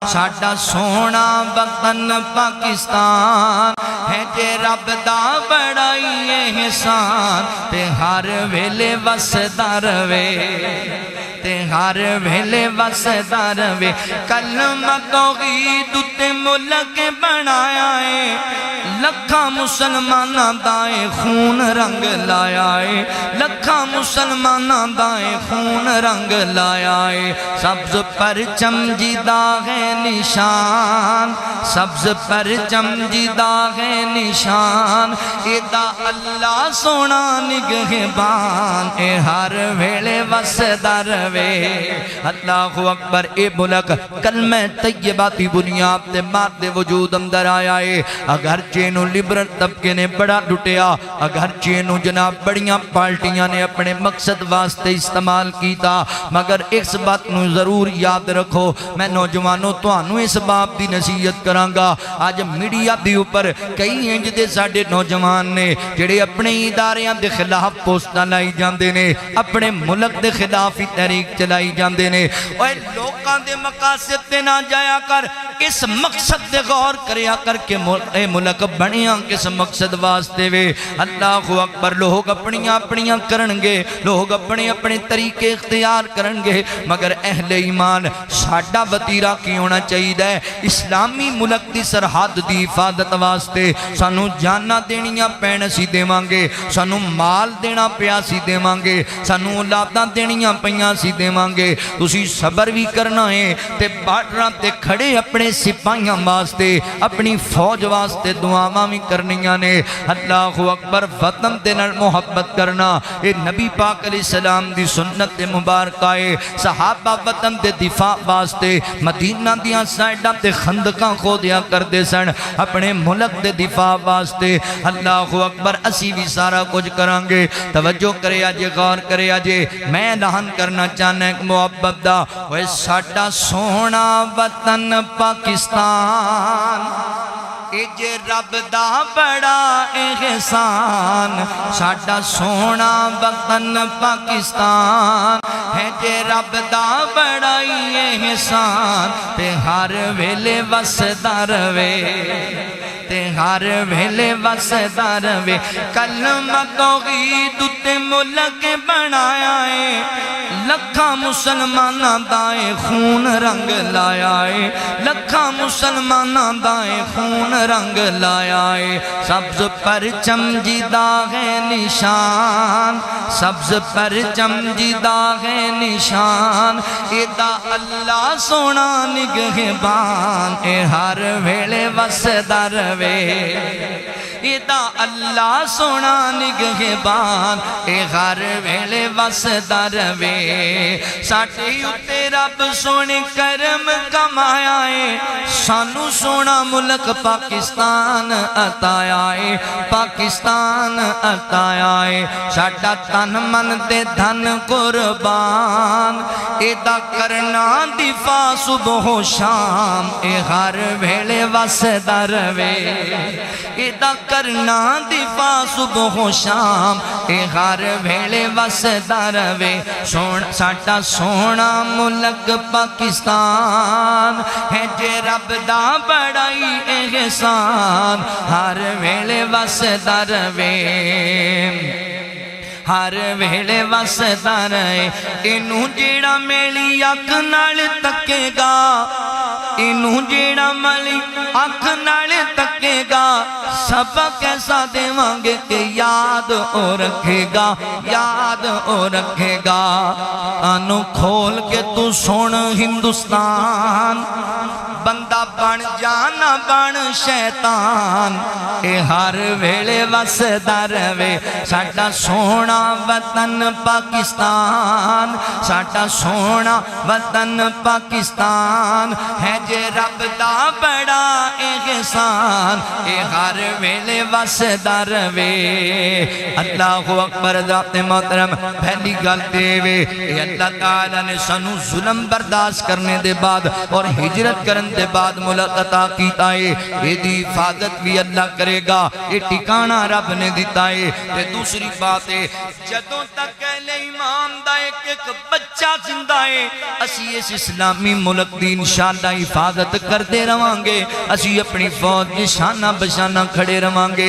ساڈا سونا وطن پاکستان ہے جے رب دا بڑا ہی احسان تے ہر ویلے وسدا رہے تے ہر ویلے وسدا رہے کلمہ توحید تے ملک بنایا ہے لکھاں مسلماناں دائے خون رنگ لایا ہے لکھاں مسلماناں دائے خون رنگ لایا ہے سبز پرچم جدا ہے نشان سبز پرچم جدا ہے نشان ایدہ اللہ سونا نگہبان اے ہر ویلے وسدا رہے اللہ اکبر اے ملک کلمہ طیباتی بنیاد تے ماد وجود اندر آیا ہے اگر چینو لبرل طبقے نے بڑا لٹیا اگر چینو جناب بڑیاں پارٹیاں نے اپنے مقصد واسطے استعمال کیتا مگر اس بات نو ضرور یاد رکھو میں نوجوانوں تو آنو اس باپ دی نصیحت کرانگا آج میڈیا دی اوپر کئی انج دے ساڑے نوجوان نے جڑے اپنے اداریاں دے خلاف پوسٹاں لائی جاندے نے اپنے ملک دے خلاف ہی تحریک چلائی جاندے نے اوہ لوکاں دے مقاصد تے نہ جایا کر اس مقصد دے غور کریا کر کے ملک بنیاں کس مقصد واسطے وے اللہ اکبر لوگ اپنیاں کرنگے لوگ اپنے طریقے اختیار کرنگے مگر اہل ایمان ساڈا وطیرہ کی ہونا چاہیے اسلامی ملک دی سرحد دی حفاظت واسطے سانو جانا دینیاں پین سی دے مانگے سانو مال دینا پیا سی دے مانگے سانو اولاداں دینیاں پیاں سی دے مانگے تسی صبر بھی کرنا ہے تے باٹراں تے کھڑے اپنے سپاہیاں واسطے اپنی فوج واسطے دعاواں بھی کرنیاں نے اللہ اکبر وطن تے نال محبت کرنا اے نبی پاک علیہ السلام دی سنت مبارکہ ہے صحابہ وطن دے دفاع واسطے مدینہ دیاں سائیڈاں تے خندقاں کھودیا کر دے سن اپنے ملک دے دفاع واسطے اللہ اکبر اسی بھی سارا کچھ کرانگے توجہ کرے آجے غور کرے آجے میں اعلان کرنا چاہنا ایک محبت دا وہ ساڈا سونا وطن پاکستان اے جے رب دا بڑا احسان ساڈا سونا وطن پاکستان ہے جے رب دا بڑا ہی احسان تے ہر ویلے وسدا رہے تے ہر ویلے وسدا رہے کلمہ توحید تے ملک بنایا ہے لکھاں مسلماناں دائے خون رنگ لایا ہے لکھاں مسلماناں دائے خون رنگ لایا ہے سبز پرچم جدا ہے نشان سبز پرچم جدا ہے نشان ایدہ اللہ سونا نگہبان اے ہر ویلے وسدا رہے ایدہ اللہ سونا نگہبان اے ہر ویلے وسدا رہے ساٹھے اتے رب سونے کرم کمایا ہے سانو سونا ملک پاکستان عطایا ہے پاکستان عطایا ہے ساٹھا تن من دے دھن قربان ایدہ کرنا دفاع صبح و شام اے ہر ویلے وسدا رہے ایدہ کرنا دفاع صبح و شام اے ہر ویلے وسدا رہے ساڈا سونا ملک پاکستان ہے جے رب دا بڑا ہی احسان ہر ویلے وسدا رہے ہر ویلے وسدا رہے اینوں جیڑا میلی اکھ نال تکے گا اینوں جیڑا ملی اکھ نال تکے گا سبق ایسا دیوانگے کہ یاد او رکھے گا یاد او رکھے گا آنو کھول کے تو سن ہندوستان بندہ بن جانا بن شیطان اے ہر ویلے وسدا رہے ساڈا سونا وطن پاکستان ساڈا سونا وطن پاکستان ہے جے رب دا بڑا احسان اے ہر ویلے وسدا رہے اللہ اکبر ذات محترم پہلی گل دے وے اے اللہ تعالیٰ نے سانو ظلم برداشت کرنے دے بعد اور ہجرت کرن دے بعد ملک عطا کیتا ہے یہ دی حفاظت بھی اللہ کرے گا یہ ٹھکانہ رب نے دیتا ہے تے دوسری بات ہے جدوں تک اہل ایمان دا ایک بچہ زندہ ہے اسی اس اسلامی ملک دی انشاءاللہ حفاظت کرتے رہانگے، اسی اپنی فوج کی شانہ بشانہ کھڑے رہانگے۔